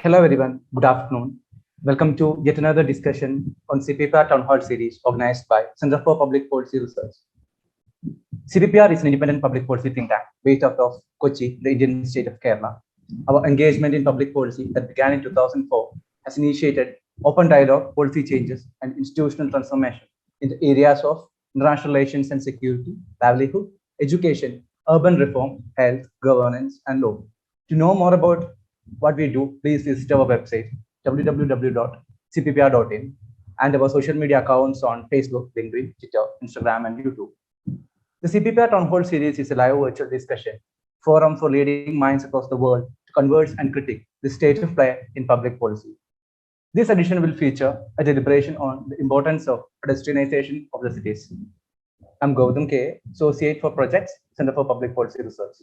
Hello everyone, good afternoon. Welcome to yet another discussion on CPPR Town Hall series organized by Center for Public Policy Research. CPPR is an independent public policy think tank based out of Kochi, the Indian state of Kerala. Our engagement in public policy that began in 2004 has initiated open dialogue, policy changes, and institutional transformation in the areas of international relations and security, livelihood, education, urban reform, health, governance, and law. To know more about what we do, please visit our website www.cppr.in and our social media accounts on Facebook, LinkedIn, Twitter, Instagram, and YouTube. The CPPR Town Hall series is a live virtual discussion forum for leading minds across the world to converse and critique the state of play in public policy. This edition will feature a deliberation on the importance of pedestrianization of the cities. I'm Gautam K, Associate for Projects, Center for Public Policy Research.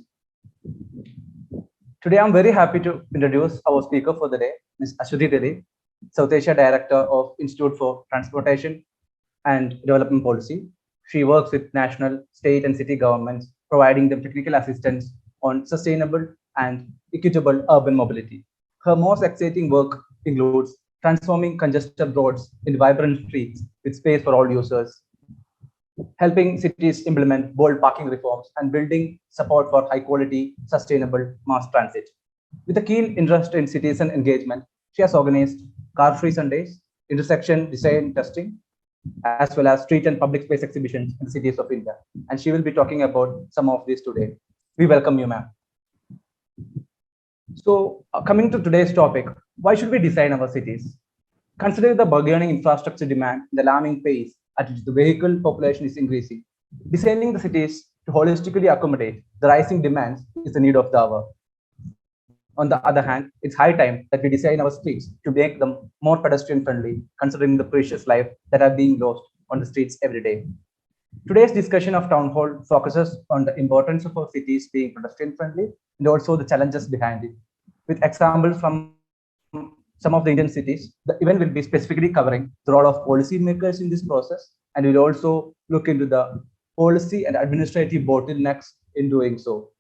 Today, I'm very happy to introduce our speaker for the day, Ms. Ashwati Delhi, South Asia Director of Institute for Transportation and Development Policy. She works with national, state, and city governments, providing them technical assistance on sustainable and equitable urban mobility. Her most exciting work includes transforming congested roads into vibrant streets with space for all users, helping cities implement bold parking reforms, and building support for high-quality, sustainable mass transit. With a keen interest in citizen engagement, she has organized car-free Sundays, intersection design testing, as well as street and public space exhibitions in the cities of India. And she will be talking about some of these today. We welcome you, ma'am. So, coming to today's topic, why should we design our cities? Considering the burgeoning infrastructure demand, the alarming pace at which the vehicle population is increasing, designing the cities to holistically accommodate the rising demands is the need of the hour. On the other hand, it's high time that we design our streets to make them more pedestrian friendly, considering the precious life that are being lost on the streets every day. Today's discussion of Town Hall focuses on the importance of our cities being pedestrian friendly and also the challenges behind it. With examples from some of the Indian cities, the event will be specifically covering the role of policymakers in this process, and we'll also look into the policy and administrative bottlenecks in doing so.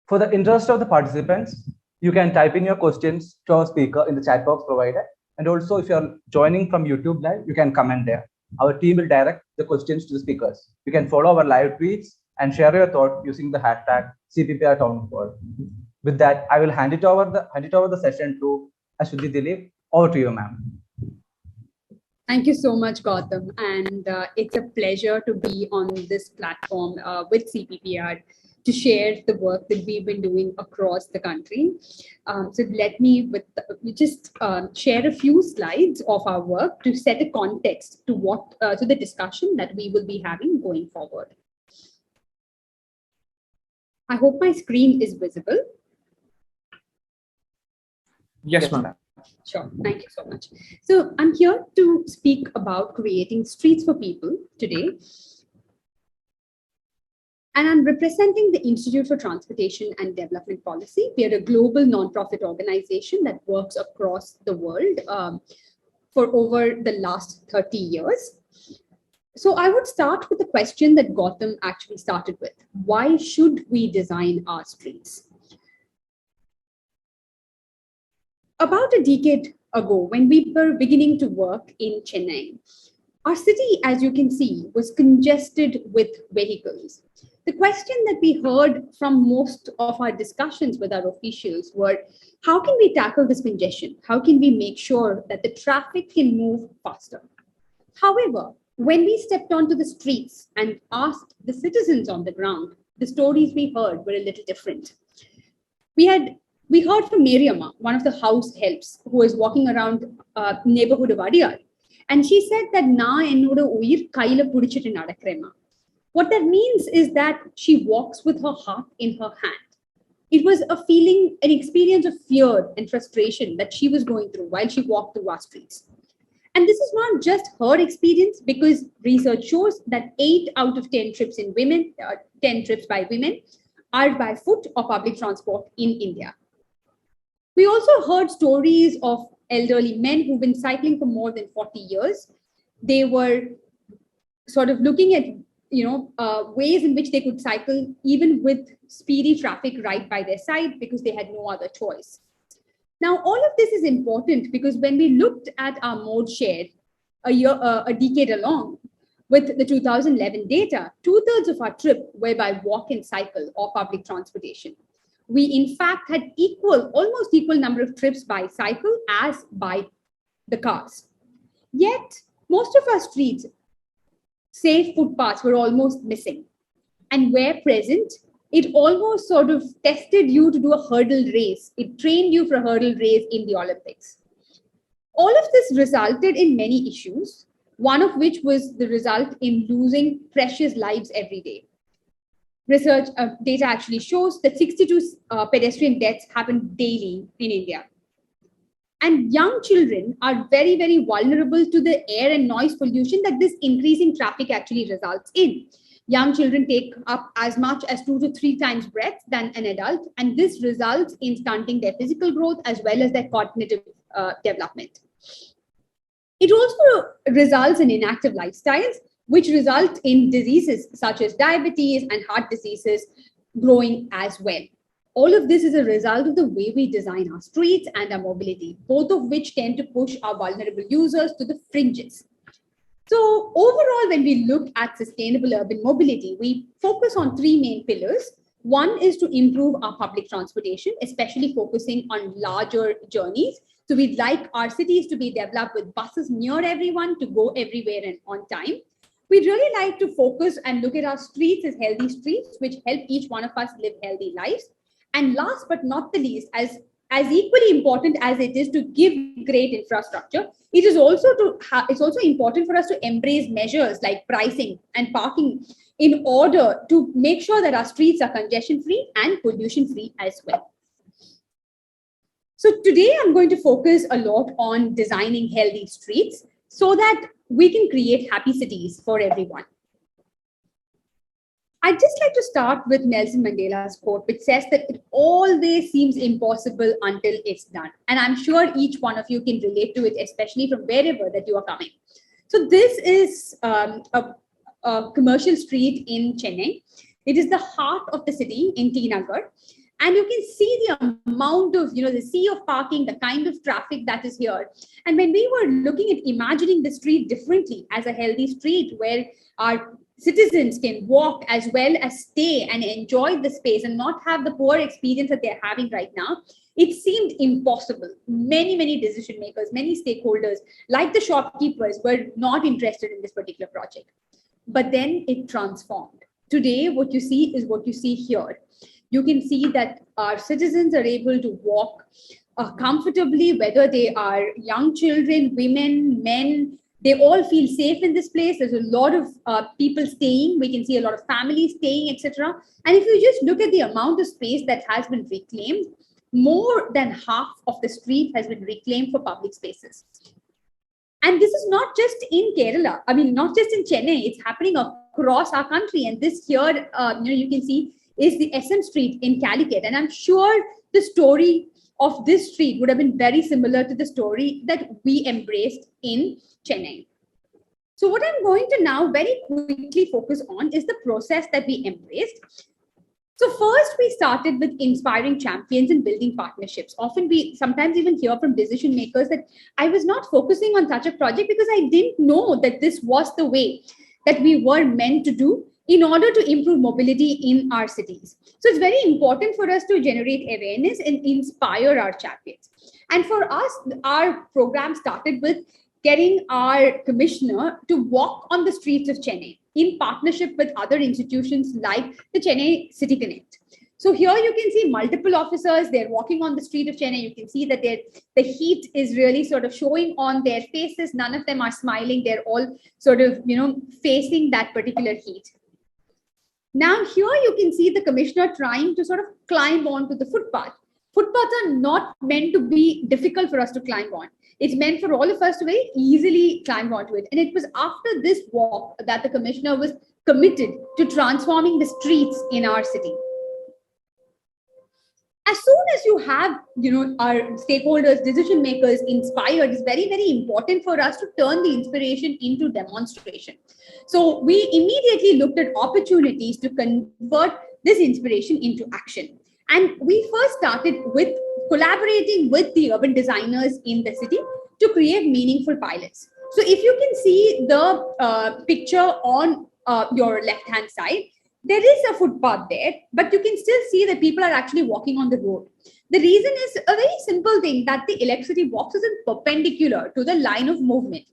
For the interest of the participants, you can type in your questions to our speaker in the chat box provided. And also, if you're joining from YouTube Live, you can comment there. Our team will direct the questions to the speakers. You can follow our live tweets and share your thought using the hashtag CPPR Town Hall. With that, I will hand it over the session to Ashwati Dilip. Over to you, ma'am. Thank you so much, Gautam. And it's a pleasure to be on this platform with CPPR to share the work that we've been doing across the country. So let me just share a few slides of our work to set a context to to the discussion that we will be having going forward. I hope my screen is visible. Yes, ma'am. Sure. Thank you so much. So I'm here to speak about creating streets for people today. And I'm representing the Institute for Transportation and Development Policy. We are a global nonprofit organization that works across the world for over the last 30 years. So I would start with the question that Gautam actually started with. Why should we design our streets? About a decade ago, when we were beginning to work in Chennai, our city, as you can see, was congested with vehicles. The question that we heard from most of our discussions with our officials were, how can we tackle this congestion? How can we make sure that the traffic can move faster? However, when we stepped onto the streets and asked the citizens on the ground, the stories we heard were a little different. We heard from Mariamma, one of the house helps who was walking around neighborhood of Adiyar. And she said that na ennoda uyir kaila pudichittu nadakrema. What that means is that she walks with her heart in her hand. It was a feeling, an experience of fear and frustration that she was going through while she walked through our streets. And this is not just her experience, because research shows that 8 out of 10 trips in women, 10 trips by women are by foot or public transport in India. We also heard stories of elderly men who've been cycling for more than 40 years. They were sort of looking at ways in which they could cycle even with speedy traffic right by their side because they had no other choice. Now, all of this is important because when we looked at our mode share a decade along with the 2011 data, 2/3 of our trip were by walk and cycle or public transportation. We in fact had almost equal number of trips by cycle as by the cars. Yet, most of our streets, safe footpaths were almost missing. And where present, it almost sort of tested you to do a hurdle race. It trained you for a hurdle race in the Olympics. All of this resulted in many issues, one of which was the result in losing precious lives every day. Research data actually shows that 62 pedestrian deaths happen daily in India. And young children are very, very vulnerable to the air and noise pollution that this increasing traffic actually results in. Young children take up as much as 2 to 3 times breath than an adult, and this results in stunting their physical growth as well as their cognitive development. It also results in inactive lifestyles, which result in diseases such as diabetes and heart diseases growing as well. All of this is a result of the way we design our streets and our mobility, both of which tend to push our vulnerable users to the fringes. So overall, when we look at sustainable urban mobility, we focus on 3 main pillars. One is to improve our public transportation, especially focusing on larger journeys. So we'd like our cities to be developed with buses near everyone to go everywhere and on time. We'd really like to focus and look at our streets as healthy streets, which help each one of us live healthy lives. And last but not the least, as equally important as it is to give great infrastructure, it is also important for us to embrace measures like pricing and parking in order to make sure that our streets are congestion free and pollution free as well. So today I'm going to focus a lot on designing healthy streets so that we can create happy cities for everyone. I'd just like to start with Nelson Mandela's quote, which says that it always seems impossible until it's done. And I'm sure each one of you can relate to it, especially from wherever that you are coming. So this is a commercial street in Chennai. It is the heart of the city in T Nagar. And you can see the amount of, the sea of parking, the kind of traffic that is here. And when we were looking at imagining the street differently as a healthy street where our citizens can walk as well as stay and enjoy the space and not have the poor experience that they're having right now, it seemed impossible. Many decision makers, many stakeholders, like the shopkeepers, were not interested in this particular project. But then it transformed. Today, what you see is what you see here. You can see that our citizens are able to walk comfortably, whether they are young children, women, men. They all feel safe in this place. There's a lot of people staying. We can see a lot of families staying, etc. And if you just look at the amount of space that has been reclaimed, more than half of the street has been reclaimed for public spaces. And this is not just in Kerala. I mean, not just in Chennai. It's happening across our country. And this here, you can see is the SM Street in Calicut. And I'm sure the story of this street would have been very similar to the story that we embraced in Chennai. So what I'm going to now very quickly focus on is the process that we embraced. So first we started with inspiring champions and building partnerships. Often we sometimes even hear from decision makers that I was not focusing on such a project because I didn't know that this was the way that we were meant to do in order to improve mobility in our cities. So it's very important for us to generate awareness and inspire our champions. And for us, our program started with getting our commissioner to walk on the streets of Chennai in partnership with other institutions like the Chennai City Connect. So here you can see multiple officers, they're walking on the street of Chennai. You can see that the heat is really sort of showing on their faces. None of them are smiling. They're all sort of, facing that particular heat. Now here you can see the commissioner trying to sort of climb onto the footpath. Footpaths are not meant to be difficult for us to climb on. It's meant for all of us to very easily climb onto it. And it was after this walk that the commissioner was committed to transforming the streets in our city. As soon as you have, our stakeholders, decision makers inspired, it's very, very important for us to turn the inspiration into demonstration. So we immediately looked at opportunities to convert this inspiration into action. And we first started with collaborating with the urban designers in the city to create meaningful pilots. So if you can see the picture on your left-hand side, there is a footpath there, but you can still see that people are actually walking on the road. The reason is a very simple thing, that the electricity box isn't perpendicular to the line of movement.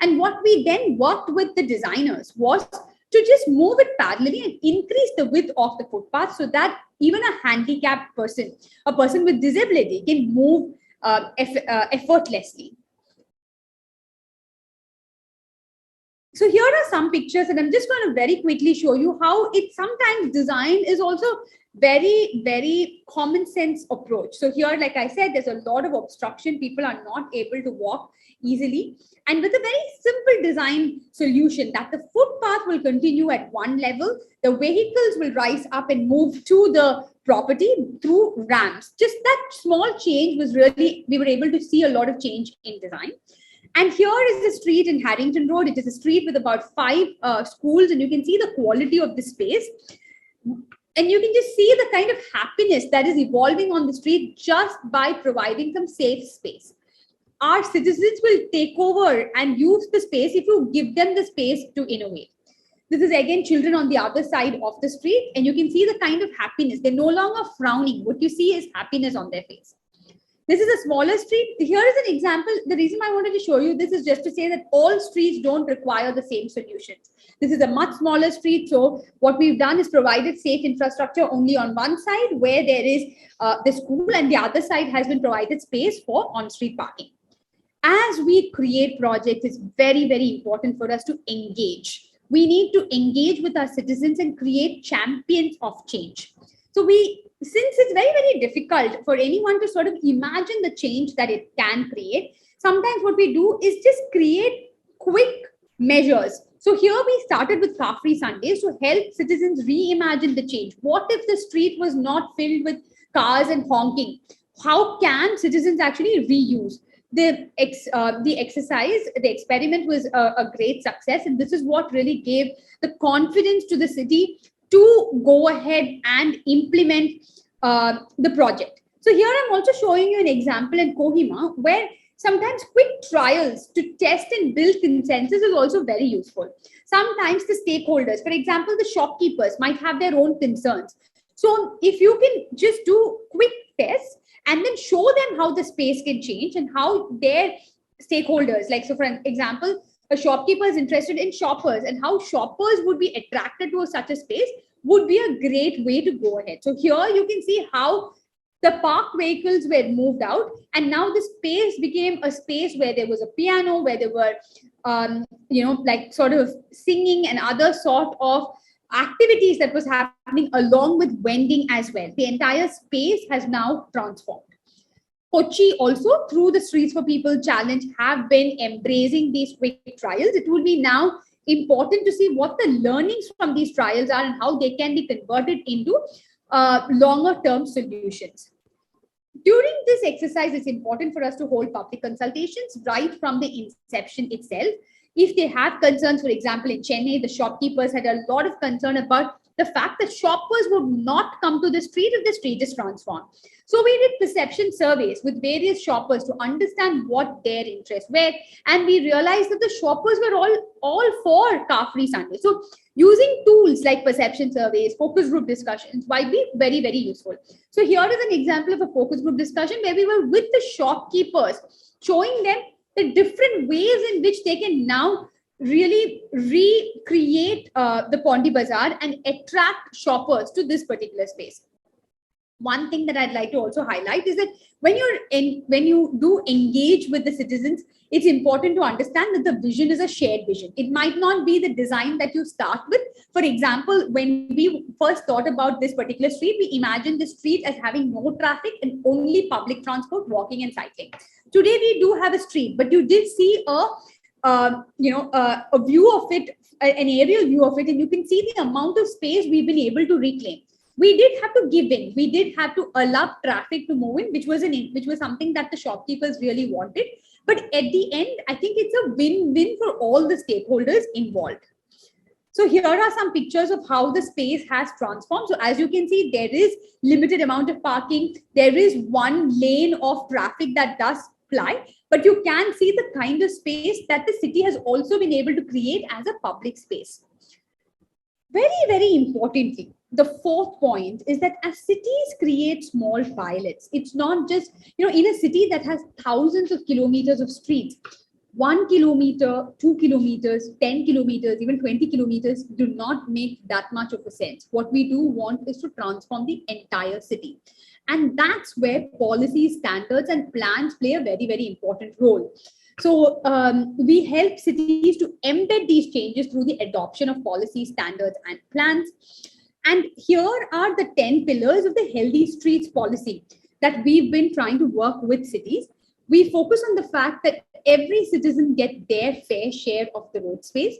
And what we then worked with the designers was to just move it parallelly and increase the width of the footpath so that even a handicapped person, a person with disability, can move effortlessly. So here are some pictures, and I'm just going to very quickly show you how it sometimes design is also very, very common sense approach. So here, like I said, there's a lot of obstruction. People are not able to walk easily. And with a very simple design solution, that the footpath will continue at one level, the vehicles will rise up and move to the property through ramps. Just that small change was really, we were able to see a lot of change in design. And here is the street in Harrington Road. It is a street with about 5 schools, and you can see the quality of the space. And you can just see the kind of happiness that is evolving on the street just by providing some safe space. Our citizens will take over and use the space if you give them the space to innovate. This is again children on the other side of the street, and you can see the kind of happiness. They're no longer frowning. What you see is happiness on their face. This is a smaller street. Here is an example. The reason I wanted to show you this is just to say that all streets don't require the same solutions. This is a much smaller street. So what we've done is provided safe infrastructure only on one side where there is the school, and the other side has been provided space for on-street parking. As we create projects, it's very, very important for us to engage. We need to engage with our citizens and create champions of change. So since it's very, very difficult for anyone to sort of imagine the change that it can create, sometimes what we do is just create quick measures. So here we started with car-free Sundays to help citizens reimagine the change. What if the street was not filled with cars and honking? How can citizens actually reuse? The exercise, the experiment was a great success. And this is what really gave the confidence to the city to go ahead and implement the project. So here I'm also showing you an example in Kohima where sometimes quick trials to test and build consensus is also very useful. Sometimes the stakeholders, for example, the shopkeepers might have their own concerns. So if you can just do quick tests and then show them how the space can change and how their stakeholders, like, so for example, a shopkeeper is interested in shoppers and how shoppers would be attracted to such a space would be a great way to go ahead. So here you can see how the parked vehicles were moved out, and now the space became a space where there was a piano, where there were, like sort of singing and other sort of activities that was happening along with vending as well. The entire space has now transformed. Kochi also, through the Streets for People challenge, have been embracing these quick trials. It will be now important to see what the learnings from these trials are and how they can be converted into longer term solutions. During this exercise, it's important for us to hold public consultations right from the inception itself. If they have concerns, for example, in Chennai, the shopkeepers had a lot of concern about the fact that shoppers would not come to the street if the street is transformed. So we did perception surveys with various shoppers to understand what their interests were. And we realized that the shoppers were all for car-free Sunday. So using tools like perception surveys, focus group discussions might be very, very useful. So here is an example of a focus group discussion where we were with the shopkeepers, showing them the different ways in which they can now really recreate the Pondy Bazaar and attract shoppers to this particular space. One thing that I'd like to also highlight is that when you do engage with the citizens, it's important to understand that the vision is a shared vision. It might not be the design that you start with. For example, when we first thought about this particular street, we imagined the street as having no traffic and only public transport, walking and cycling. Today, we do have a street, but you did see a view of it, an aerial view of it, and you can see the amount of space we've been able to reclaim. We did have to give in. We did have to allow traffic to move in, which was something that the shopkeepers really wanted. But at the end, I think it's a win-win for all the stakeholders involved. So here are some pictures of how the space has transformed. So as you can see, there is limited amount of parking. There is one lane of traffic that does ply, but you can see the kind of space that the city has also been able to create as a public space. Very, very importantly, the fourth point is that as cities create small pilots, it's not just, in a city that has thousands of kilometers of streets, 1 kilometer, 2 kilometers, 10 kilometers, even 20 kilometers do not make that much of a sense. What we do want is to transform the entire city. And that's where policy, standards, and plans play a very, very important role. So we help cities to embed these changes through the adoption of policy, standards, and plans. And here are the 10 pillars of the Healthy Streets policy that we've been trying to work with cities. We focus on the fact that every citizen gets their fair share of the road space.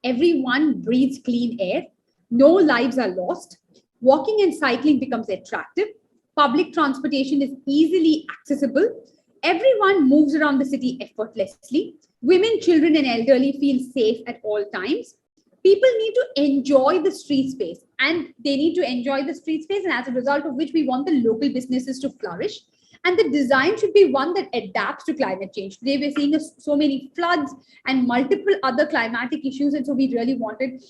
Everyone breathes clean air. No lives are lost. Walking and cycling becomes attractive. Public transportation is easily accessible. Everyone moves around the city effortlessly. Women, children, and elderly feel safe at all times. People need to enjoy the street space, and they need to enjoy the street space, and as a result of which we want the local businesses to flourish. And the design should be one that adapts to climate change. Today, we're seeing so many floods and multiple other climatic issues. And so we really wanted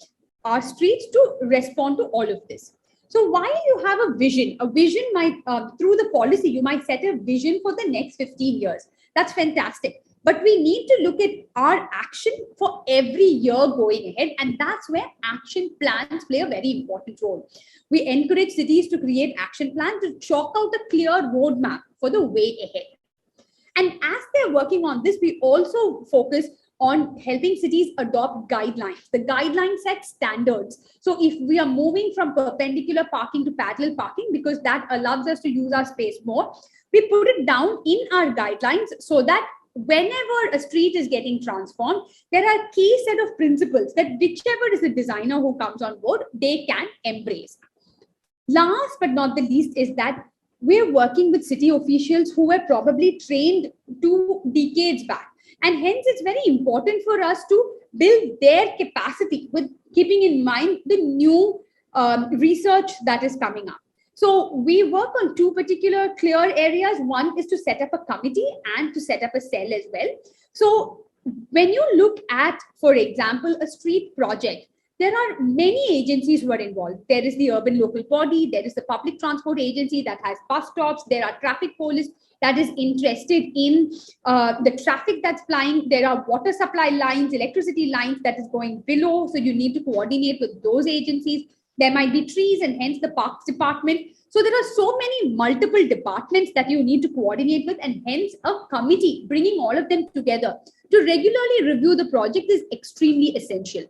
our streets to respond to all of this. So while you have a vision might, through the policy, you might set a vision for the next 15 years. That's fantastic. But we need to look at our action for every year going ahead. And that's where action plans play a very important role. We encourage cities to create action plans to chalk out a clear roadmap for the way ahead. And as they're working on this, we also focus on helping cities adopt guidelines. The guidelines set standards. So if we are moving from perpendicular parking to parallel parking, because that allows us to use our space more, we put it down in our guidelines so that whenever a street is getting transformed, there are key set of principles that whichever is the designer who comes on board, they can embrace. Last but not the least is that we're working with city officials who were probably trained 2 decades back. And hence, it's very important for us to build their capacity with keeping in mind the new research that is coming up. So we work on 2 particular clear areas. One is to set up a committee and to set up a cell as well. So when you look at, for example, a street project, there are many agencies who are involved. There is the urban local body, there is the public transport agency that has bus stops, there are traffic police that is interested in the traffic that's flying, there are water supply lines, electricity lines that is going below. So you need to coordinate with those agencies. There might be trees and hence the parks department. So there are so many multiple departments that you need to coordinate with, and hence a committee bringing all of them together to regularly review the project is extremely essential.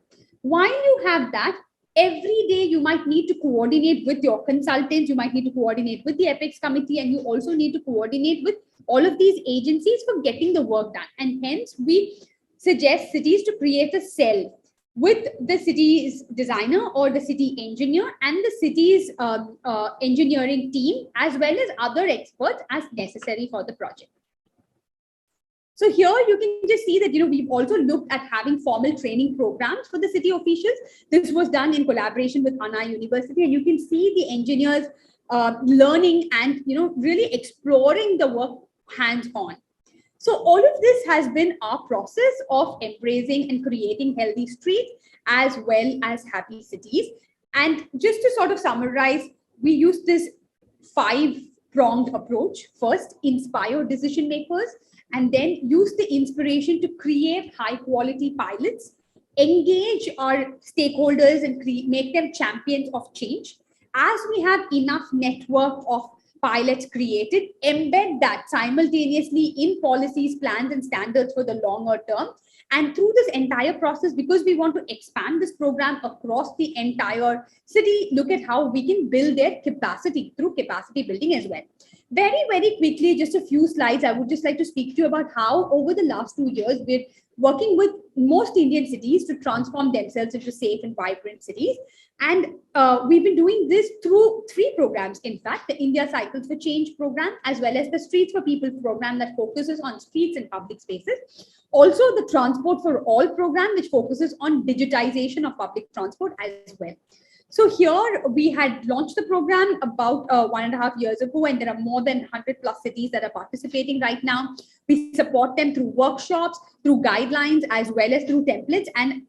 While you have that, every day you might need to coordinate with your consultants, you might need to coordinate with the Apex committee, and you also need to coordinate with all of these agencies for getting the work done. And hence we suggest cities to create a cell with the city's designer or the city engineer and the city's engineering team, as well as other experts as necessary for the project. So here you can just see that, we've also looked at having formal training programs for the city officials. This was done in collaboration with Anna University, and you can see the engineers learning and, really exploring the work hands-on. So all of this has been our process of embracing and creating healthy streets as well as happy cities. And just to sort of summarize, we use this 5-pronged approach. First, inspire decision makers, and then use the inspiration to create high quality pilots, engage our stakeholders and make them champions of change. As we have enough network of pilots created, embed that simultaneously in policies, plans, and standards for the longer term. And through this entire process, because we want to expand this program across the entire city, look at how we can build their capacity through capacity building as well. Very, very quickly, just a few slides, I would just like to speak to you about how over the last 2 years, we're working with most Indian cities to transform themselves into safe and vibrant cities. And we've been doing this through 3 programs, in fact, the India Cycles for Change program, as well as the Streets for People program that focuses on streets and public spaces. Also, the Transport for All program, which focuses on digitization of public transport as well. So here we had launched the program about 1.5 years ago, and there are more than 100 plus cities that are participating right now. We support them through workshops, through guidelines, as well as through templates. And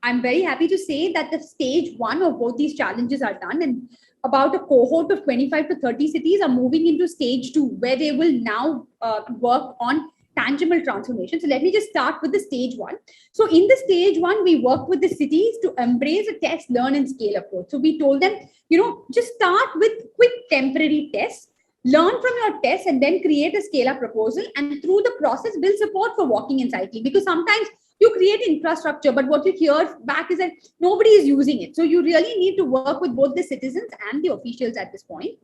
I'm very happy to say that the stage 1 of both these challenges are done, and about a cohort of 25 to 30 cities are moving into stage 2, where they will now work on tangible transformation. So let me just start with the stage 1. So in the stage 1, we worked with the cities to embrace a test, learn, and scale approach. So we told them, just start with quick temporary tests, learn from your tests, and then create a scale-up proposal. And through the process, build support for walking and cycling. Because sometimes you create infrastructure, but what you hear back is that nobody is using it. So you really need to work with both the citizens and the officials at this point.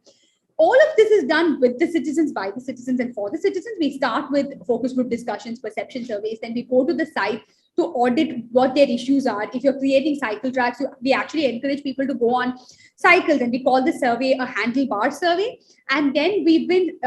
All of this is done with the citizens, by the citizens, and for the citizens. We start with focus group discussions, perception surveys, then we go to the site to audit what their issues are. If you're creating cycle tracks, we actually encourage people to go on cycles, and we call the survey a handlebar survey. And then we've been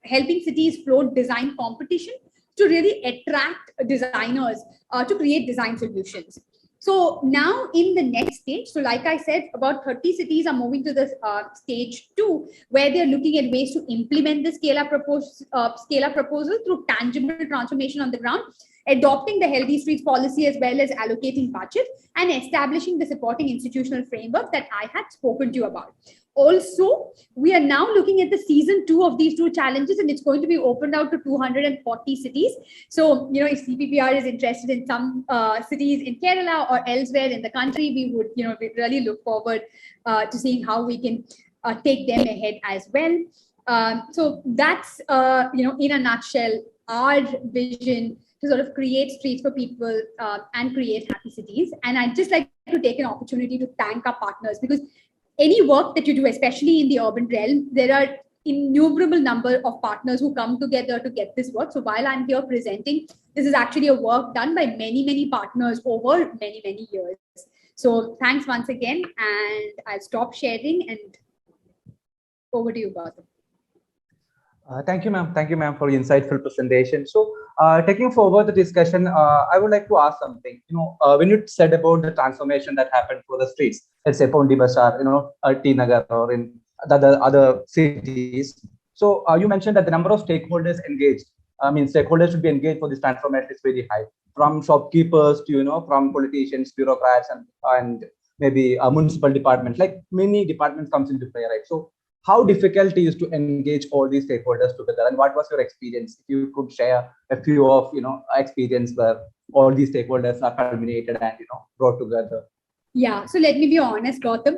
helping cities float design competition to really attract designers to create design solutions. So now in the next stage, so like I said, about 30 cities are moving to the stage 2, where they're looking at ways to implement the scale-up proposal through tangible transformation on the ground, adopting the healthy streets policy, as well as allocating budget and establishing the supporting institutional framework that I had spoken to you about. Also, we are now looking at the season 2 of these 2 challenges, and it's going to be opened out to 240 cities. So, if CPPR is interested in some cities in Kerala or elsewhere in the country, we would, we really look forward to seeing how we can take them ahead as well. So that's, in a nutshell, our vision to sort of create streets for people and create happy cities. And I'd just like to take an opportunity to thank our partners, because any work that you do, especially in the urban realm, there are innumerable number of partners who come together to get this work. So while I'm here presenting, this is actually a work done by many, many partners over many, many years. So thanks once again, and I'll stop sharing and over to you, Gautam. Thank you, ma'am. Thank you, ma'am, for the insightful presentation. So, taking forward the discussion, I would like to ask something. When you said about the transformation that happened for the streets, let's say Pondi Bazaar, T Nagar, or in the other cities. So, you mentioned that the number of stakeholders engaged. Stakeholders should be engaged for this transformation is very high. From shopkeepers to from politicians, bureaucrats, and maybe a municipal department. Like many departments comes into play, right? So, how difficult it is to engage all these stakeholders together, and what was your experience? If you could share a few of experience where all these stakeholders are culminated and brought together. Yeah, so let me be honest, Gautam.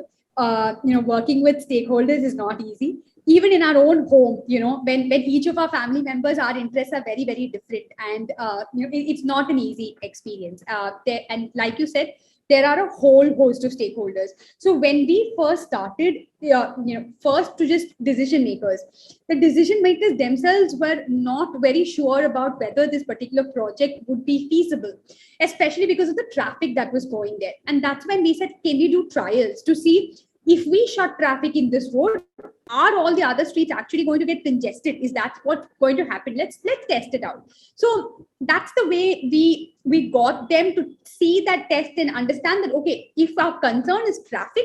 Working with stakeholders is not easy. Even in our own home, when each of our family members, our interests are very, very different, and it's not an easy experience. And like you said, there are a whole host of stakeholders. So when we first started, first to just decision makers, the decision makers themselves were not very sure about whether this particular project would be feasible, especially because of the traffic that was going there. And that's when we said, can we do trials to see if we shut traffic in this road, are all the other streets actually going to get congested? Is that what's going to happen? Let's test it out. So that's the way we got them to see that test and understand that, okay, if our concern is traffic,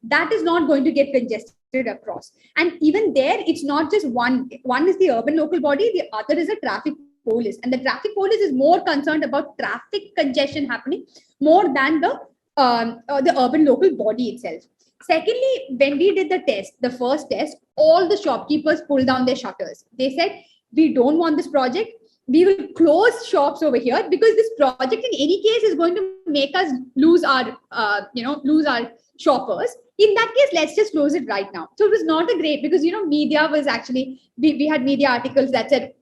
that is not going to get congested across. And even there, it's not just one is the urban local body, the other is a traffic police. And the traffic police is more concerned about traffic congestion happening more than the urban local body itself. Secondly, when we did the first test, all the shopkeepers pulled down their shutters. They said, we don't want this project. We will close shops over here, because this project in any case is going to make us lose our shoppers. In that case, let's just close it right now. So it was not a great, because, media was actually, we had media articles that said,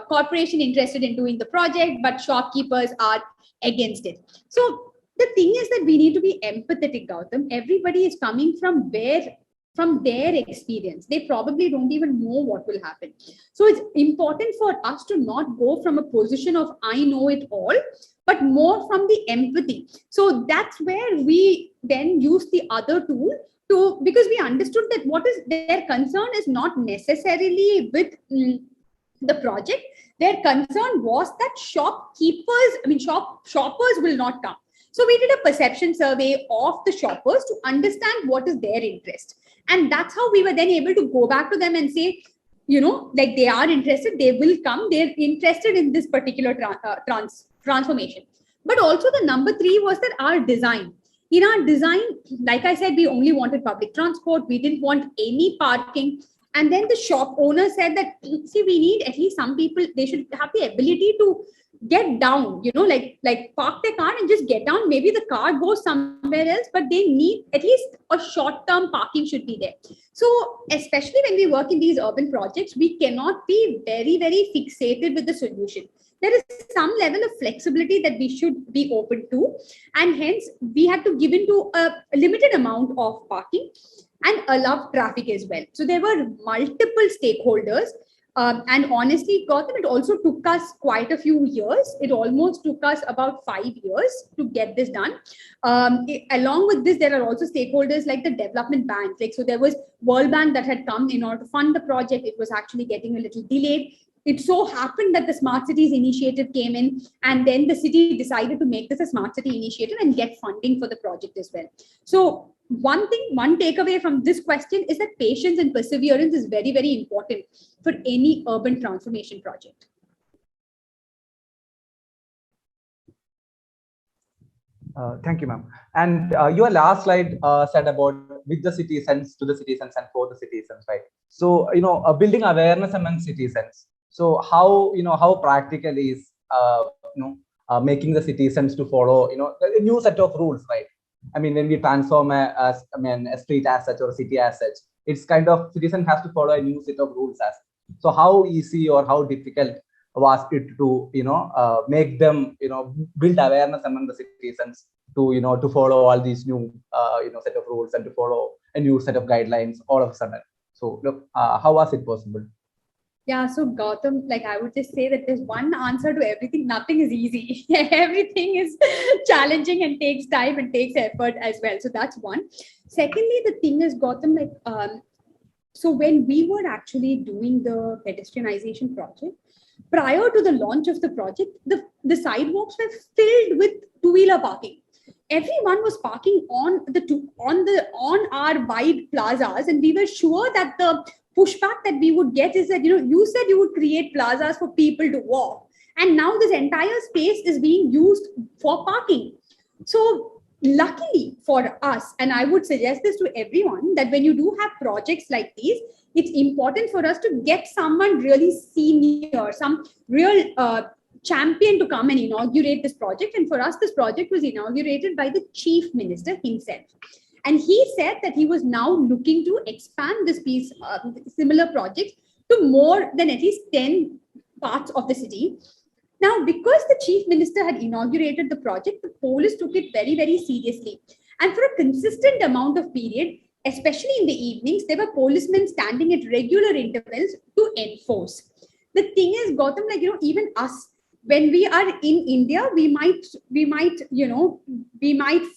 corporation interested in doing the project, but shopkeepers are against it. So the thing is that we need to be empathetic, Gautam. Everybody is coming from where from their experience. They probably don't even know what will happen. So it's important for us to not go from a position of I know it all, but more from the empathy. So that's where we then use the other tool to, because we understood that what is their concern is not necessarily with the project. Their concern was that shoppers will not come. So we did a perception survey of the shoppers to understand what is their interest. And that's how we were then able to go back to them and say, like they are interested, they will come, they're interested in this particular transformation. But also the number 3 was that our design. In our design, like I said, we only wanted public transport. We didn't want any parking. And then the shop owner said that, see, we need at least some people, they should have the ability to get down, like park their car and just get down. Maybe the car goes somewhere else, but they need at least a short-term parking should be there. So especially when we work in these urban projects, we cannot be very, very fixated with the solution. There is some level of flexibility that we should be open to. And hence, we had to give into a limited amount of parking and allow traffic as well. So there were multiple stakeholders. And honestly, Gautam, it also took us quite a few years. It almost took us about 5 years to get this done. Along with this, there are also stakeholders like the development banks. So there was World Bank that had come in order to fund the project. It was actually getting a little delayed. It so happened that the Smart Cities initiative came in, and then the city decided to make this a Smart City initiative and get funding for the project as well. So one takeaway from this question is that patience and perseverance is very, very important for any urban transformation project. Thank you, ma'am. And your last slide said about with the citizens, to the citizens, and for the citizens, right? So, building awareness among citizens. So how practical is, making the citizens to follow, a new set of rules, right? I mean, when we transform a street as such or a city as such, it's kind of citizen has to follow a new set of rules as. So how easy or how difficult was it to, make them, build awareness among the citizens to, to follow all these new, set of rules and to follow a new set of guidelines all of a sudden. So look, how was it possible? Yeah, so Gautam, I would just say that there's one answer to everything. Nothing is easy. Everything is challenging and takes time and takes effort as well. So that's one. Secondly, the thing is, Gautam, so when we were actually doing the pedestrianization project, prior to the launch of the project, the sidewalks were filled with two-wheeler parking. Everyone was parking on our wide plazas, and we were sure that the pushback that we would get is that, you said you would create plazas for people to walk, and now this entire space is being used for parking. So luckily for us, and I would suggest this to everyone, that when you do have projects like these, it's important for us to get someone really senior, some real champion to come and inaugurate this project. And for us, this project was inaugurated by the Chief Minister himself. And he said that he was now looking to expand this piece, similar projects, to more than at least 10 parts of the city. Now, because the Chief Minister had inaugurated the project, the police took it very, very seriously. And for a consistent amount of period, especially in the evenings, there were policemen standing at regular intervals to enforce. The thing is, Gautam, even us, when we are in India, we might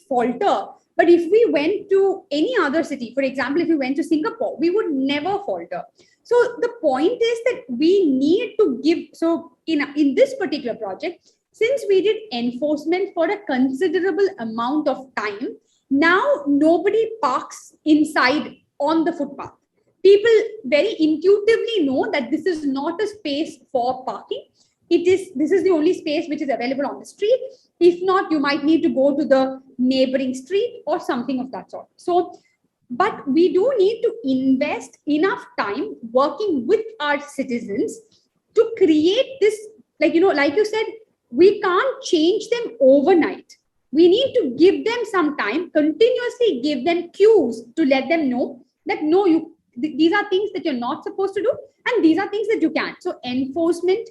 falter. But if we went to any other city, for example, if we went to Singapore, we would never falter. So the point is that we need to give, so in this particular project, since we did enforcement for a considerable amount of time, now nobody parks inside on the footpath. People very intuitively know that this is not a space for parking. This is the only space which is available on the street. If not, you might need to go to the neighboring street or something of that sort. So, but we do need to invest enough time working with our citizens to create this, like you said, we can't change them overnight. We need to give them some time, continuously give them cues to let them know that no, these are things that you're not supposed to do, and these are things that you can. So enforcement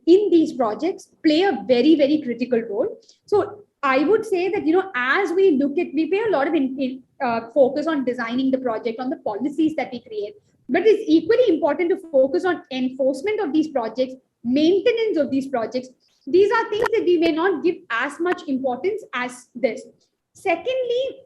in these projects play a very, very critical role. So I would say that, as we look at, we pay a lot of focus on designing the project, on the policies that we create, but it's equally important to focus on enforcement of these projects, maintenance of these projects. These are things that we may not give as much importance as this. Secondly,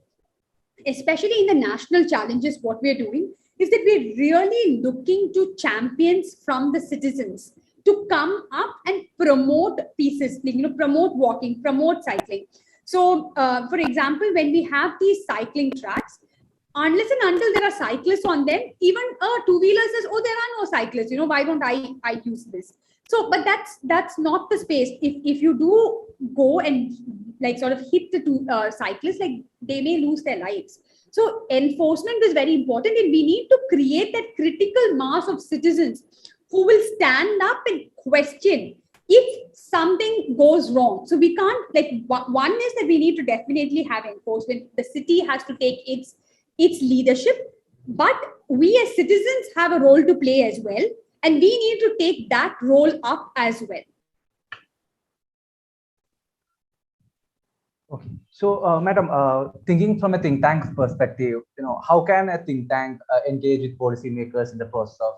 especially in the national challenges, what we're doing is that we're really looking to champions from the citizens to come up and promote pieces, promote walking, promote cycling. So, for example, when we have these cycling tracks, unless and until there are cyclists on them, even a two-wheeler says, "Oh, there are no cyclists. Why don't I use this?" So, but that's not the space. If you do go and like sort of hit the two cyclists, like they may lose their lives. So enforcement is very important, and we need to create that critical mass of citizens who will stand up and question if something goes wrong. So we can't, like, one is that we need to definitely have enforcement. The city has to take its leadership, but we as citizens have a role to play as well, and we need to take that role up as well. Okay. So, Madam, thinking from a think tank perspective, how can a think tank engage with policymakers in the process of,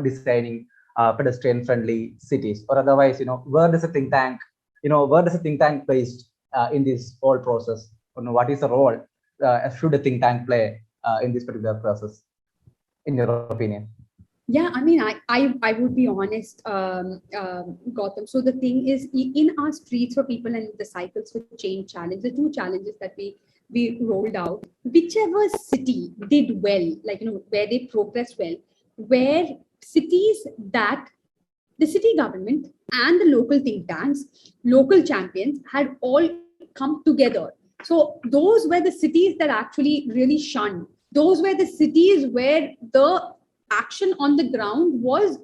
designing pedestrian-friendly cities, or otherwise, where does a think tank, based in this whole process? What is the role should a think tank play in this particular process, in your opinion? Yeah, I mean, I would be honest, Gautam. So the thing is, in our Streets for People and the Cycles for Change challenge, the two challenges that we rolled out, whichever city did well, like, where they progressed well, where cities that the city government and the local think tanks, local champions had all come together. So those were the cities that actually really shone. Those were the cities where the action on the ground was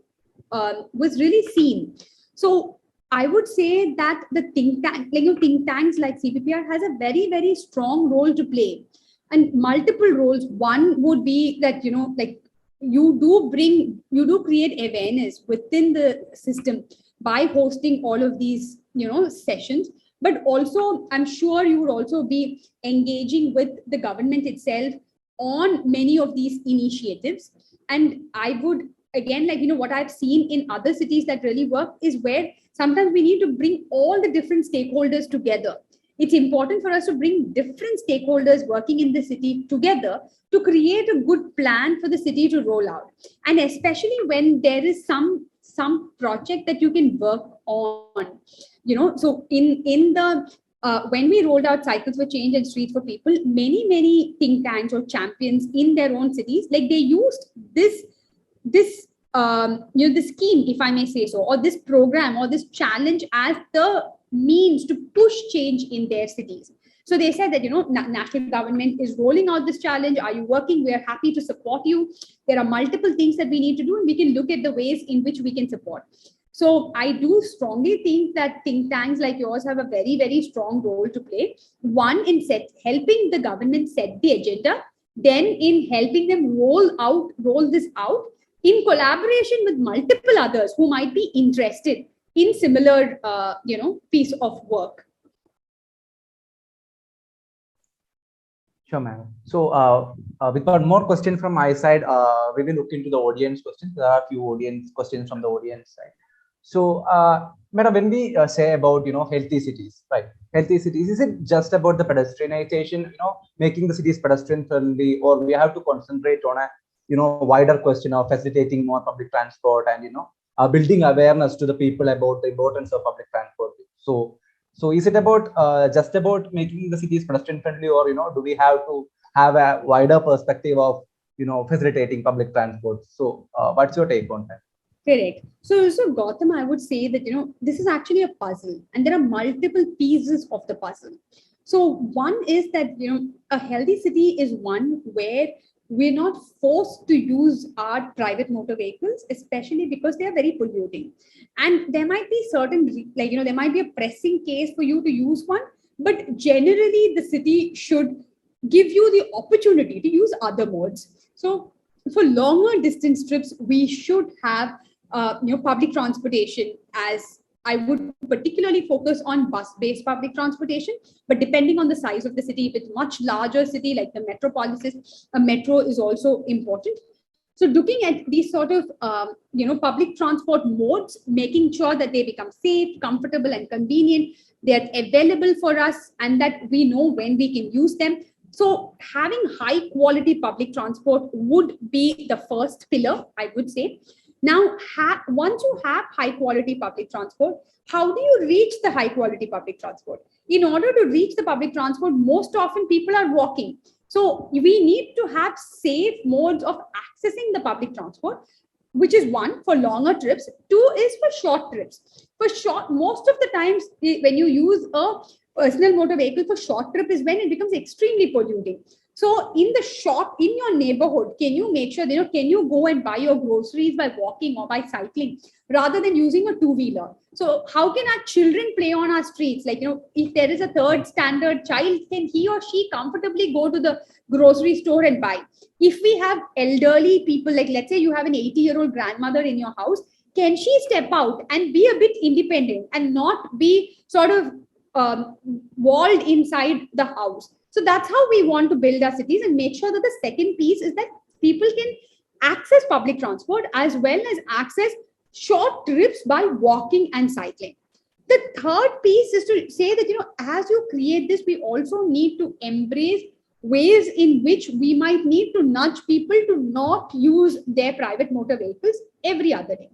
really seen. So I would say that the think tank, think tanks like CPPR has a very, very strong role to play, and multiple roles. One would be that, like, you do create awareness within the system by hosting all of these, sessions. But also, I'm sure you would also be engaging with the government itself on many of these initiatives. And I would, again, like, what I've seen in other cities that really work is where sometimes we need to bring all the different stakeholders together. It's important for us to bring different stakeholders working in the city together to create a good plan for the city to roll out. And especially when there is some project that you can work on, so in the when we rolled out Cycles for Change and Streets for People, many think tanks or champions in their own cities, like, they used this this scheme, if I may say so, or this program or this challenge as the means to push change in their cities. So they said that, national government is rolling out this challenge. Are you working? We are happy to support you. There are multiple things that we need to do, and we can look at the ways in which we can support. So I do strongly think that think tanks like yours have a very, very strong role to play. One, in helping the government set the agenda, then in helping them roll this out in collaboration with multiple others who might be interested in similar, piece of work. Sure, ma'am. So, we've got more questions from my side. We will look into the audience questions. There are a few audience questions from the audience side. So, madam, when we say about, healthy cities, right? Healthy cities, is it just about the pedestrianization, making the cities pedestrian friendly, or we have to concentrate on a, wider question of facilitating more public transport and, building awareness to the people about the importance of public transport? So is it about just about making the cities pedestrian friendly, or, do we have to have a wider perspective of, facilitating public transport? So, what's your take on that? Correct. So Gautam, I would say that, this is actually a puzzle, and there are multiple pieces of the puzzle. So one is that, a healthy city is one where we're not forced to use our private motor vehicles, especially because they are very polluting. And there might be certain, like, there might be a pressing case for you to use one, but generally the city should give you the opportunity to use other modes. So for longer distance trips, we should have public transportation as I would particularly focus on bus-based public transportation, but depending on the size of the city, if it's much larger city like the metropolises, a metro is also important. So looking at these sort of, public transport modes, making sure that they become safe, comfortable, and convenient, they're available for us, and that we know when we can use them. So having high quality public transport would be the first pillar, I would say. Now, once you have high quality public transport, how do you reach the high quality public transport? In order to reach the public transport, most often people are walking. So we need to have safe modes of accessing the public transport, which is one for longer trips. Two is for short trips. For short, most of the times when you use a personal motor vehicle for short trip is when it becomes extremely polluting. So in the shop, in your neighborhood, can you make sure, can you go and buy your groceries by walking or by cycling rather than using a two-wheeler? So how can our children play on our streets? Like, if there is a third standard child, can he or she comfortably go to the grocery store and buy? If we have elderly people, like let's say you have an 80-year-old grandmother in your house, can she step out and be a bit independent and not be sort of walled inside the house? So that's how we want to build our cities, and make sure that the second piece is that people can access public transport as well as access short trips by walking and cycling. The third piece is to say that, as you create this, we also need to embrace ways in which we might need to nudge people to not use their private motor vehicles every other day.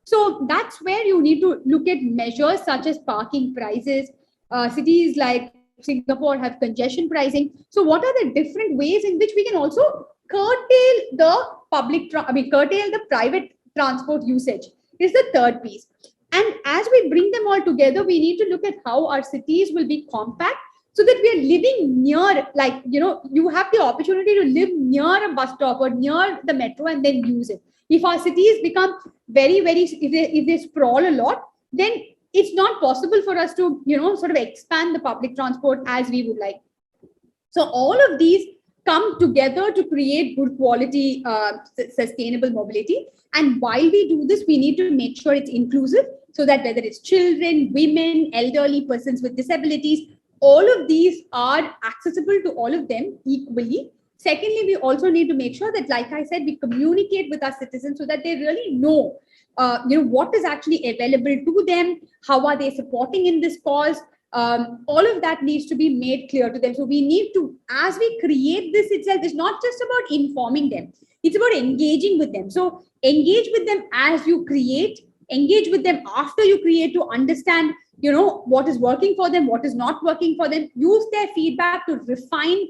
So that's where you need to look at measures such as parking prices. Cities like Singapore have congestion pricing. So what are the different ways in which we can also curtail the private transport usage is the third piece. And as we bring them all together, we need to look at how our cities will be compact so that we are living near, like, you have the opportunity to live near a bus stop or near the metro and then use it. If our cities become very, very, if they sprawl a lot, then it's not possible for us to, sort of expand the public transport as we would like. So all of these come together to create good quality, sustainable mobility. And while we do this, we need to make sure it's inclusive, so that whether it's children, women, elderly, persons with disabilities, all of these are accessible to all of them equally. Secondly, we also need to make sure that, like I said, we communicate with our citizens so that they really know what is actually available to them, how are they supporting in this cause. All of that needs to be made clear to them. So we need to, as we create this itself, it's not just about informing them, it's about engaging with them. So engage with them as you create, engage with them after you create to understand, what is working for them, what is not working for them, use their feedback to refine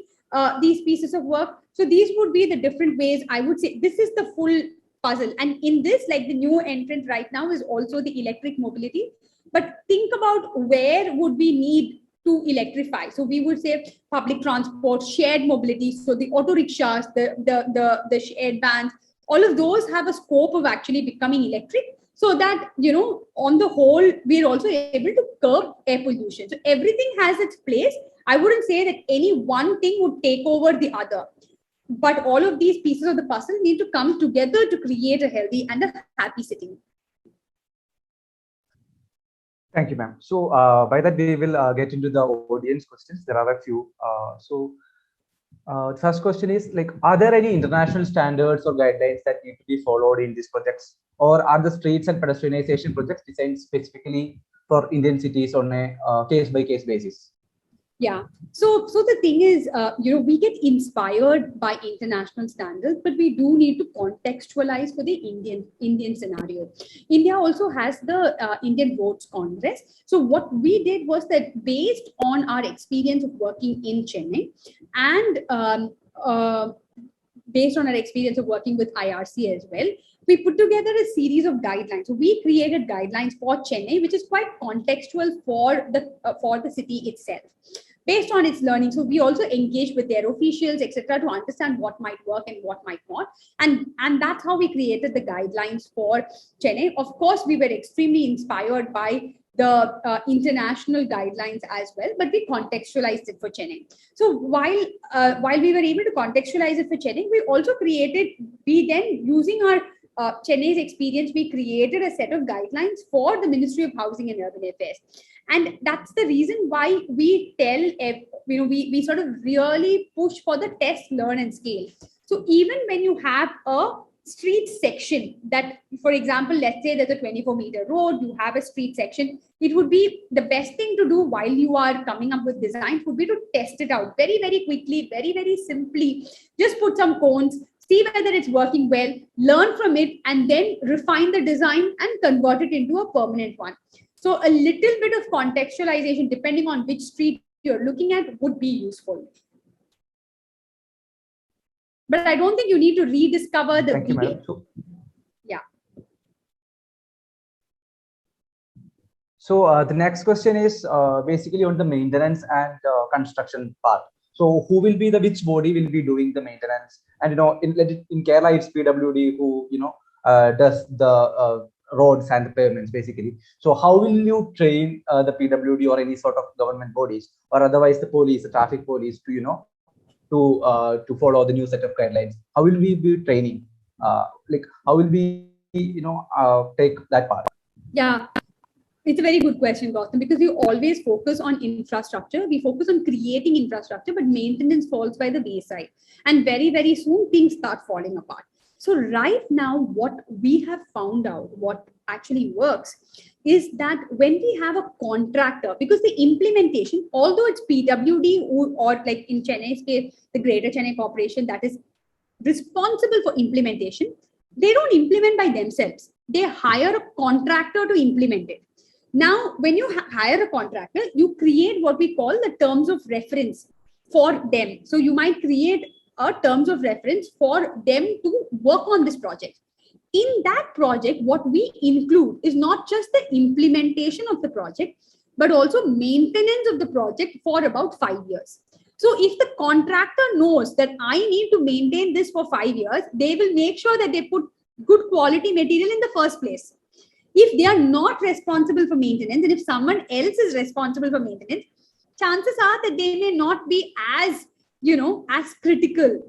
these pieces of work. So these would be the different ways. I would say this is the full puzzle. And in this, like, the new entrant right now is also the electric mobility. But think about where would we need to electrify. So we would say public transport, shared mobility. So the auto rickshaws, the shared vans, all of those have a scope of actually becoming electric, so that, on the whole, we're also able to curb air pollution. So everything has its place. I wouldn't say that any one thing would take over the other, but all of these pieces of the puzzle need to come together to create a healthy and a happy city. Thank you, ma'am. So by that, we will get into the audience questions. There are a few. The first question is, like, are there any international standards or guidelines that need to be followed in these projects? Or are the streets and pedestrianization projects designed specifically for Indian cities on a case-by-case basis? Yeah. So the thing is, we get inspired by international standards, but we do need to contextualize for the Indian scenario. India also has the Indian Roads Congress. So what we did was that, based on our experience of working in Chennai and based on our experience of working with IRC as well, we put together a series of guidelines. So we created guidelines for Chennai, which is quite contextual for the city itself, based on its learning. So we also engaged with their officials, etc., to understand what might work and what might not. And that's how we created the guidelines for Chennai. Of course, we were extremely inspired by the international guidelines as well, but we contextualized it for Chennai. So while we were able to contextualize it for Chennai, we also created, using our Chennai's experience, we created a set of guidelines for the Ministry of Housing and Urban Affairs. And that's the reason why we tell, we sort of really push for the test, learn, and scale. So even when you have a street section that, for example, let's say there's a 24-meter road, you have a street section, it would be the best thing to do while you are coming up with design would be to test it out very, very quickly, very, very simply. Just put some cones, see whether it's working well, learn from it, and then refine the design and convert it into a permanent one. So a little bit of contextualization, depending on which street you're looking at, would be useful. But I don't think you need to rediscover the Thank you, madam. So the next question is basically on the maintenance and construction part. So who will be which body will be doing the maintenance? And in Kerala, it's PWD who does the roads and the pavements basically. So how will you train the PWD or any sort of government bodies, or otherwise the police, the traffic police, to to follow the new set of guidelines? How will we be training? Like how will we take that part? Yeah. It's a very good question, Gautam, because we always focus on infrastructure. We focus on creating infrastructure, but maintenance falls by the wayside. And very, very soon things start falling apart. So right now, what we have found out, what actually works, is that when we have a contractor, because the implementation, although it's PWD or like in Chennai's case, the Greater Chennai Corporation that is responsible for implementation, they don't implement by themselves. They hire a contractor to implement it. Now, when you hire a contractor, you create what we call the terms of reference for them. So you might create a terms of reference for them to work on this project. In that project, what we include is not just the implementation of the project, but also maintenance of the project for about 5 years. So if the contractor knows that I need to maintain this for 5 years, they will make sure that they put good quality material in the first place. If they are not responsible for maintenance, and if someone else is responsible for maintenance, chances are that they may not be as critical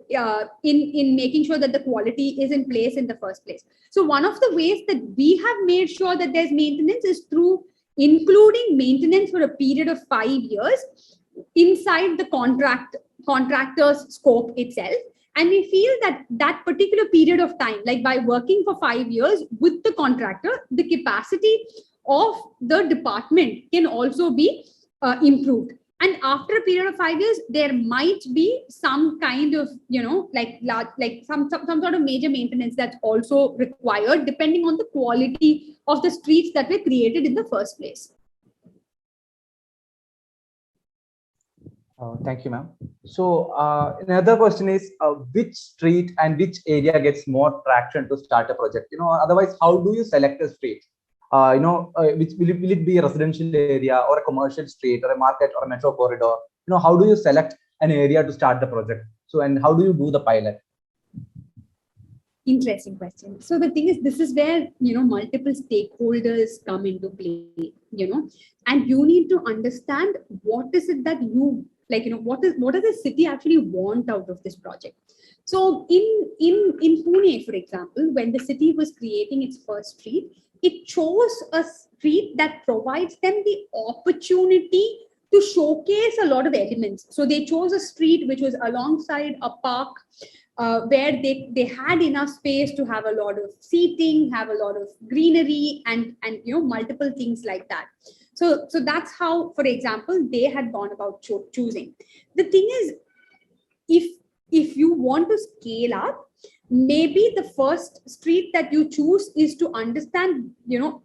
in making sure that the quality is in place in the first place. So one of the ways that we have made sure that there's maintenance is through including maintenance for a period of 5 years inside the contractor's scope itself. And we feel that that particular period of time, like by working for 5 years with the contractor, the capacity of the department can also be improved. And after a period of 5 years, there might be some kind of, some sort of major maintenance that's also required, depending on the quality of the streets that were created in the first place. Thank you, ma'am. So another question is, which street and which area gets more traction to start a project? Otherwise, how do you select a street? Which will it be a residential area or a commercial street or a market or a metro corridor? How do you select an area to start the project? So, and how do you do the pilot? Interesting question. So the thing is, this is where, multiple stakeholders come into play, and you need to understand what is it that you what does the city actually want out of this project. So in Pune, for example, when the city was creating its first street, it chose a street that provides them the opportunity to showcase a lot of elements. So they chose a street which was alongside a park, where they had enough space to have a lot of seating, have a lot of greenery, and multiple things like that. So that's how, for example, they had gone about choosing. The thing is, if you want to scale up, maybe the first street that you choose is to understand,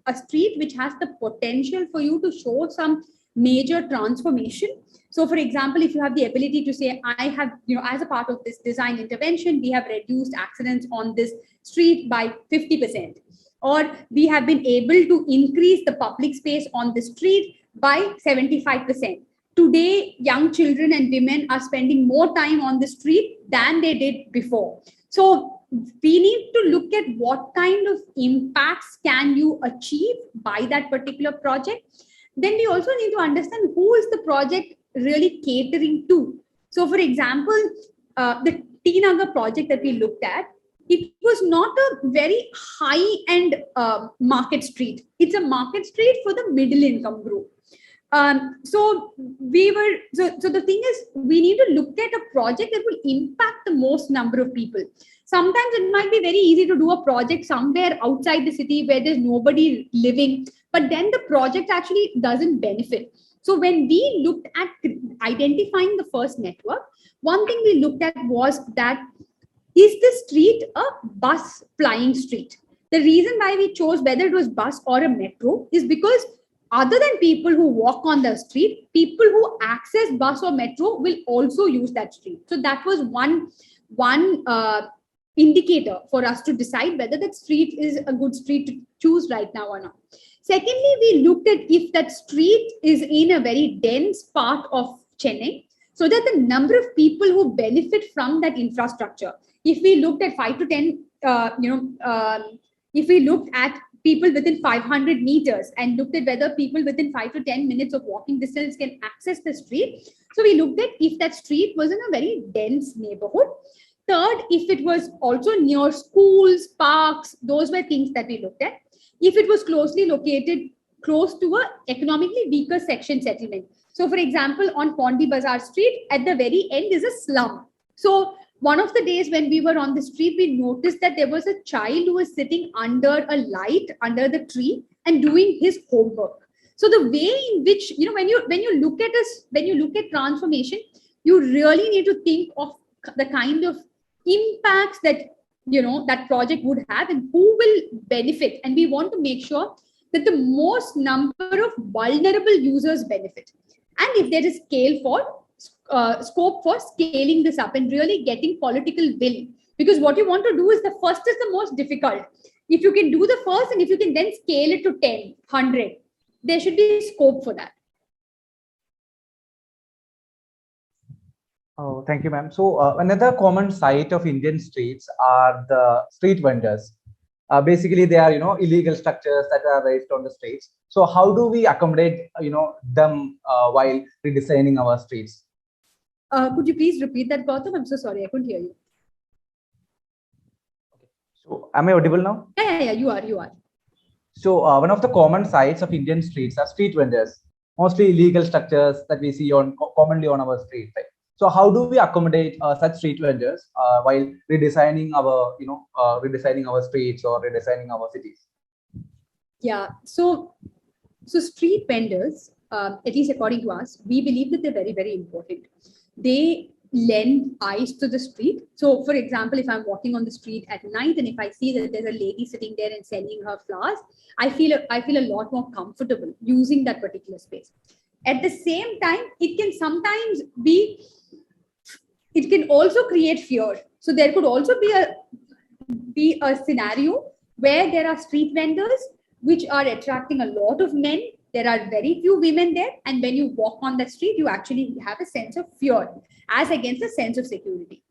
a street which has the potential for you to show some major transformation. So for example, if you have the ability to say, I have, as a part of this design intervention, we have reduced accidents on this street by 50%, or we have been able to increase the public space on the street by 75%. Today, young children and women are spending more time on the street than they did before. So we need to look at what kind of impacts can you achieve by that particular project. Then we also need to understand who is the project really catering to. So for example, the T Nagar project that we looked at, it was not a very high-end market street. It's a market street for the middle income group. So the thing is, we need to look at a project that will impact the most number of people. Sometimes it might be very easy to do a project somewhere outside the city where there's nobody living, but then the project actually doesn't benefit. So when we looked at identifying the first network, one thing we looked at was that, is the street a bus plying street? The reason why we chose whether it was bus or a metro is because other than people who walk on the street, people who access bus or metro will also use that street. So that was one indicator for us to decide whether that street is a good street to choose right now or not. Secondly, we looked at if that street is in a very dense part of Chennai, so that the number of people who benefit from that infrastructure. If we looked at 5 to 10, if we looked at people within 500 meters and looked at whether people within 5 to 10 minutes of walking distance can access the street. So we looked at if that street was in a very dense neighborhood. Third, if it was also near schools, parks, those were things that we looked at. If it was closely located, close to a economically weaker section settlement. So for example, on Pondi Bazaar Street, at the very end is a slum. So one of the days when we were on the street, we noticed that there was a child who was sitting under a light, under the tree, and doing his homework. So the way in which, when you look at when you look at transformation, you really need to think of the kind of impacts that that project would have and who will benefit. And we want to make sure that the most number of vulnerable users benefit. And if there is scope for scaling this up and really getting political will, because what you want to do is the first is the most difficult. If you can do the first and if you can then scale it to 10, 100, there should be scope for that. Oh, thank you, ma'am. So another common sight of Indian streets are the street vendors. Basically, they are illegal structures that are raised on the streets. So how do we accommodate them while redesigning our streets? Could you please repeat that, Gautam? I'm so sorry, I couldn't hear you. So am I audible now? Yeah, you are. So one of the common sights of Indian streets are street vendors, mostly illegal structures that we see commonly on our streets. Right? So how do we accommodate such street vendors while redesigning our streets or redesigning our cities? Yeah, so street vendors, at least according to us, we believe that they're very, very important. They lend eyes to the street. So for example, if I'm walking on the street at night and if I see that there's a lady sitting there and selling her flowers, I feel a lot more comfortable using that particular space. At the same time, it can also create fear. So there could also be a scenario where there are street vendors which are attracting a lot of men. There are very few women there. And when you walk on the street, you actually have a sense of fear as against a sense of security.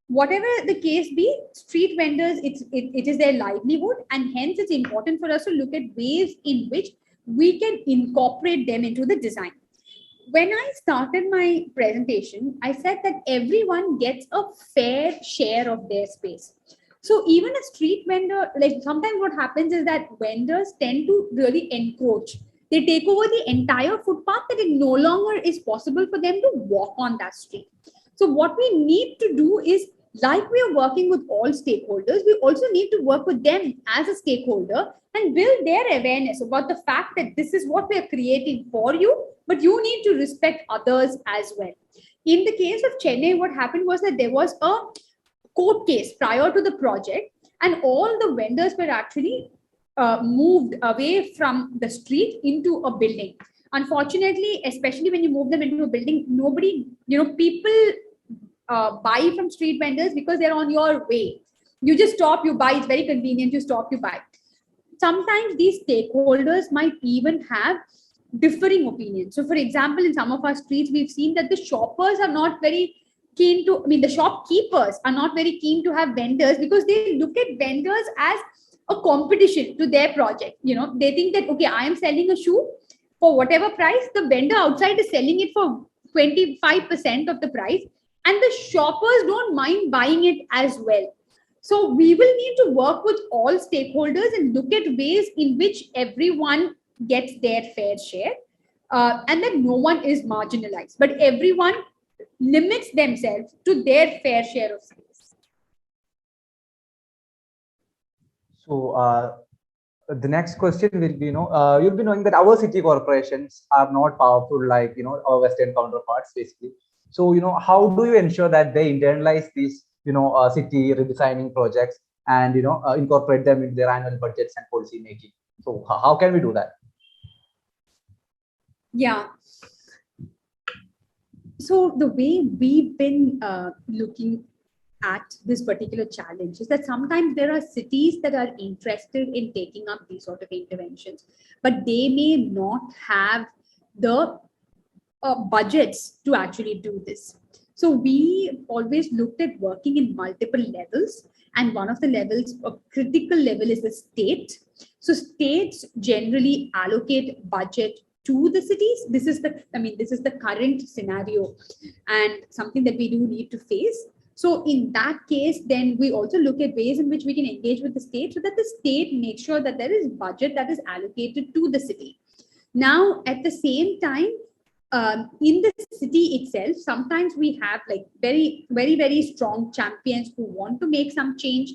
Whatever the case be, street vendors, it is their livelihood. And hence it's important for us to look at ways in which we can incorporate them into the design. When I started my presentation, I said that everyone gets a fair share of their space. So even a street vendor, like sometimes what happens is that vendors tend to really encroach. They take over the entire footpath that it no longer is possible for them to walk on that street. So what we need to do is, like we are working with all stakeholders, we also need to work with them as a stakeholder and build their awareness about the fact that this is what we are creating for you, but you need to respect others as well. In the case of Chennai, what happened was that there was a court case prior to the project and all the vendors were actually moved away from the street into a building. Unfortunately, especially when you move them into a building, people buy from street vendors because they're on your way. You just stop, you buy, it's very convenient, you stop, you buy. Sometimes these stakeholders might even have differing opinions. So for example, in some of our streets, we've seen that the shoppers are not very keen to, the shopkeepers are not very keen to have vendors because they look at vendors as a competition to their project. They think that, okay, I am selling a shoe for whatever price, the vendor outside is selling it for 25% of the price, and the shoppers don't mind buying it as well. So we will need to work with all stakeholders and look at ways in which everyone gets their fair share, and that no one is marginalized, but everyone limits themselves to their fair share of space. So the next question will be, you'll be knowing that our city corporations are not powerful like, our Western counterparts, basically. So, how do you ensure that they internalize these, city redesigning projects and, incorporate them into their annual budgets and policy making? So how can we do that? Yeah. So the way we've been looking at this particular challenge is that sometimes there are cities that are interested in taking up these sort of interventions, but they may not have the budgets to actually do this. So we always looked at working in multiple levels, and one of the levels, a critical level, is the state. So states generally allocate budget to the cities. This is the current scenario, and something that we do need to face. So in that case, then we also look at ways in which we can engage with the state so that the state makes sure that there is budget that is allocated to the city. Now, at the same time, in the city itself, sometimes we have like very, very, very strong champions who want to make some change.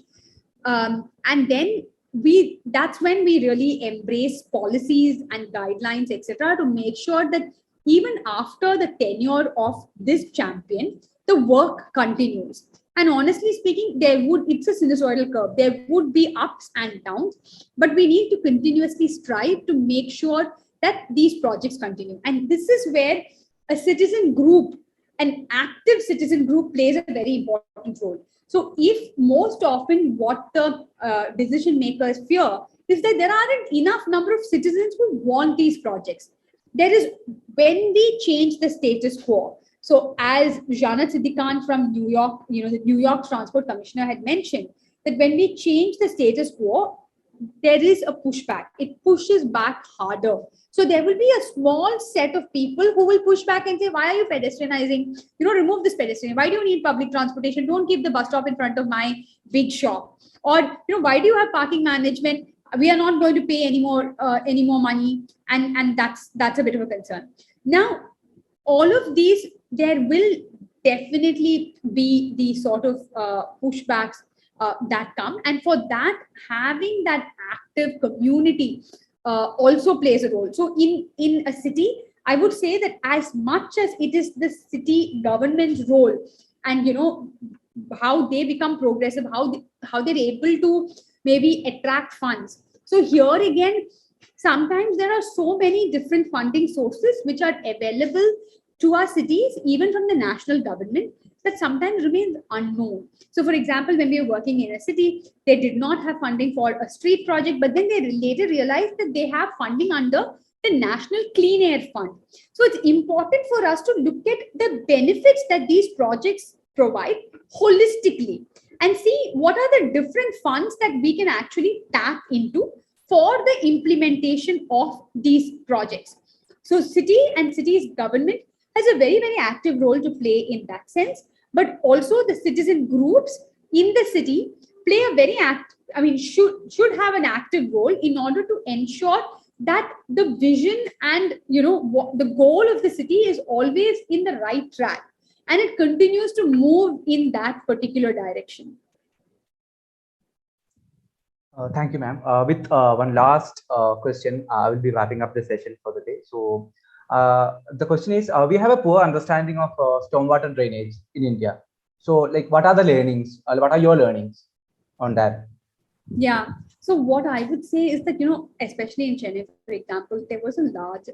And then that's when we really embrace policies and guidelines, etc., to make sure that even after the tenure of this champion, the work continues. And honestly speaking, it's a sinusoidal curve. There would be ups and downs, but we need to continuously strive to make sure that these projects continue. And this is where a citizen group, an active citizen group, plays a very important role. So if most often what the decision makers fear is that there aren't enough number of citizens who want these projects. There is, when we change the status quo. So as Janat Siddiqui from New York, the New York Transport Commissioner had mentioned, that when we change the status quo, there is a pushback. It pushes back harder. So there will be a small set of people who will push back and say, why are you pedestrianizing? Remove this pedestrian. Why do you need public transportation? Don't keep the bus stop in front of my big shop. Or, why do you have parking management? We are not going to pay any more money. And that's a bit of a concern. Now, all of these, there will definitely be the sort of pushbacks that come, and for that, having that active community also plays a role. So in a city, I would say that as much as it is the city government's role, and how they become progressive, how they're able to maybe attract funds. So here again, sometimes there are so many different funding sources which are available to our cities, even from the national government, that sometimes remains unknown. So, for example, when we were working in a city, they did not have funding for a street project, but then they later realized that they have funding under the National Clean Air Fund. So, it's important for us to look at the benefits that these projects provide holistically and see what are the different funds that we can actually tap into for the implementation of these projects. So, cities government has a very, very active role to play in that sense, but also the citizen groups in the city play a very should have an active role in order to ensure that the vision and the goal of the city is always in the right track and it continues to move in that particular direction. Thank you, ma'am. With one last question, I will be wrapping up the session for the day. So the question is, we have a poor understanding of stormwater drainage in India. So what are the learnings? What are your learnings on that? Yeah. So what I would say is that, especially in Chennai, for example, there was a large,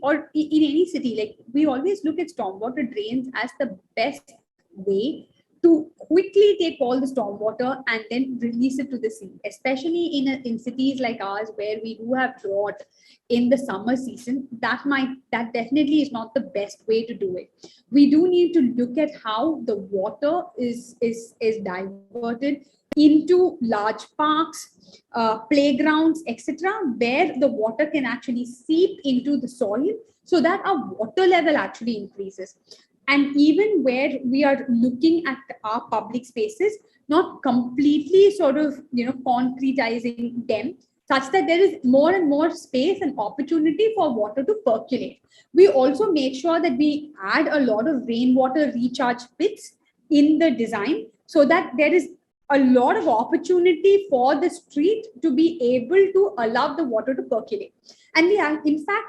or in any city, we always look at stormwater drains as the best way to quickly take all the stormwater and then release it to the sea, especially in cities like ours where we do have drought in the summer season. That definitely is not the best way to do it. We do need to look at how the water is diverted into large parks, playgrounds, etc., where the water can actually seep into the soil so that our water level actually increases. And even where we are looking at our public spaces, not completely sort of, concretizing them such that there is more and more space and opportunity for water to percolate. We also make sure that we add a lot of rainwater recharge pits in the design so that there is a lot of opportunity for the street to be able to allow the water to percolate. And we have, in fact,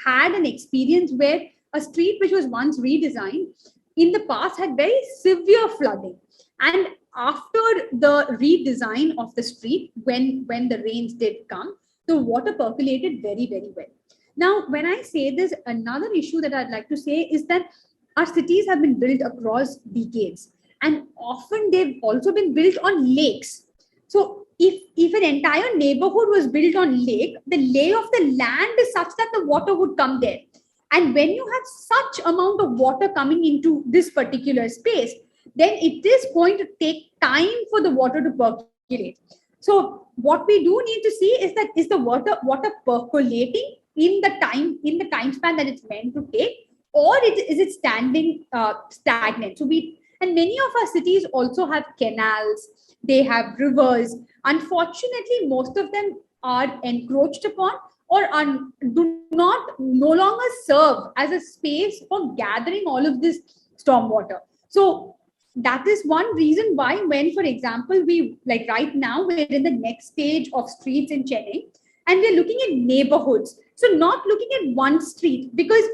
had an experience where a street which was once redesigned in the past had very severe flooding. And after the redesign of the street, when the rains did come, the water percolated very, very well. Now, when I say this, another issue that I'd like to say is that our cities have been built across decades, and often they've also been built on lakes. So if an entire neighborhood was built on lake, the lay of the land is such that the water would come there. And when you have such amount of water coming into this particular space, then it is going to take time for the water to percolate. So what we do need to see is that is the water percolating in the time span that it's meant to take, or is it standing stagnant? So and many of our cities also have canals, they have rivers. Unfortunately, most of them are encroached upon or no longer serve as a space for gathering all of this stormwater. So that is one reason why, when, for example, we like right now, we're in the next stage of streets in Chennai and we're looking at neighborhoods. So not looking at one street, because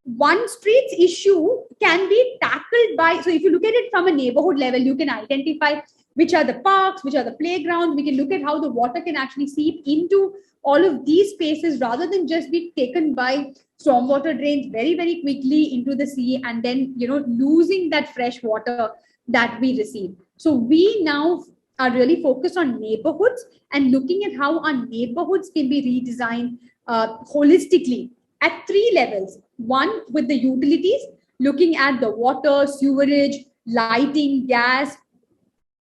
one street's issue can be tackled by, so if you look at it from a neighborhood level, you can identify which are the parks, which are the playgrounds. We can look at how the water can actually seep into all of these spaces rather than just be taken by stormwater drains very, very quickly into the sea and then, losing that fresh water that we receive. So we now are really focused on neighborhoods and looking at how our neighborhoods can be redesigned holistically at 3 levels. One, with the utilities, looking at the water, sewerage, lighting, gas,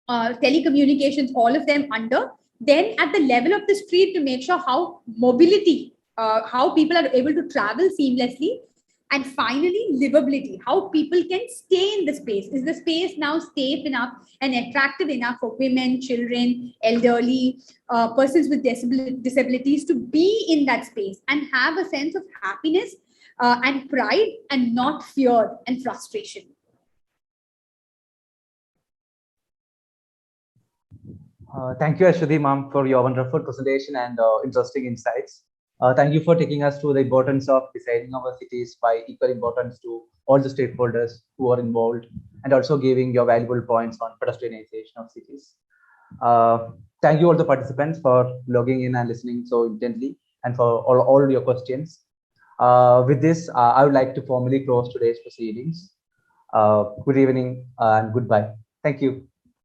telecommunications, all of them under. Then at the level of the street, to make sure how mobility, how people are able to travel seamlessly. And finally, livability, how people can stay in the space. Is the space now safe enough and attractive enough for women, children, elderly, persons with disabilities to be in that space and have a sense of happiness and pride and not fear and frustration? Thank you, Ashwati ma'am, for your wonderful presentation and interesting insights. Thank you for taking us through the importance of designing our cities by equal importance to all the stakeholders who are involved, and also giving your valuable points on pedestrianization of cities. Thank you all the participants for logging in and listening so intently, and for all your questions. With this, I would like to formally close today's proceedings. Good evening and goodbye. Thank you.